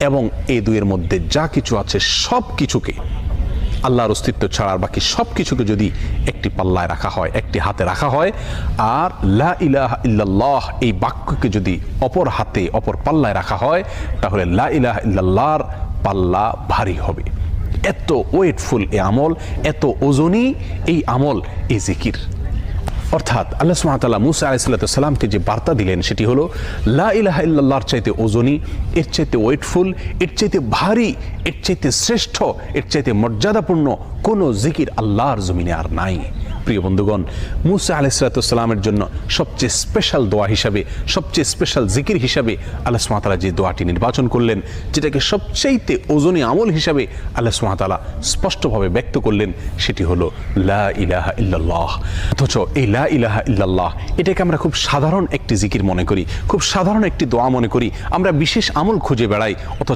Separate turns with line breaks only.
এবং এই দুইয়ের মধ্যে যা কিছু আছে সব কিছুকে, আল্লাহর অস্তিত্ব ছাড়া আর বাকি সব কিছুকে যদি একটি পাল্লায় রাখা হয়, একটি হাতে রাখা হয়, আর লা ইলাহা ইল্লাল্লাহ এই বাক্যকে যদি অপর হাতে অপর পাল্লায় রাখা হয়, তাহলে লা ইলাহা ইল্লাল্লাহর পাল্লা ভারী হবে। এত ওয়েটফুল এই আমল, এত ওজনী এই আমল, এই জিকির। অর্থাৎ আল্লাহ সুবহানাহু ওয়া তাআলা মুসা আলাইহিস সালামকে যে বার্তা দিলেন সেটি হলো লা ইলাহা ইল্লাল্লাহর চাইতে ওজনী, এর চাইতে ওয়েটফুল, এর চাইতে ভারী, এর চাইতে শ্রেষ্ঠ, এর চাইতে মর্যাদাপূর্ণ কোনো জিকির আল্লাহর জমিনে আর নাই। প্রিয় বন্ধুগণ, মুসা আলাইহিস সালামের জন্য সবচেয়ে স্পেশাল দোয়া হিসাবে, সবচেয়ে স্পেশাল জিকির হিসাবে আল্লাহ সুবহানাহু ওয়া তাআলা যে দোয়াটি নির্বাচন করলেন, যেটাকে সবচাইতে ওজনী আমল হিসাবে আল্লাহ সুবহানাহু ওয়া তাআলা স্পষ্টভাবে ব্যক্ত করলেন, সেটি হলো লা ইলাহা ইল্লাল্লাহ। অথচ এই লা ইলাহা ইল্লাল্লাহ এটাকে আমরা খুব সাধারণ একটি জিকির মনে করি, খুব সাধারণ একটি দোয়া মনে করি, আমরা বিশেষ আমল খুঁজে বেড়াই। অথচ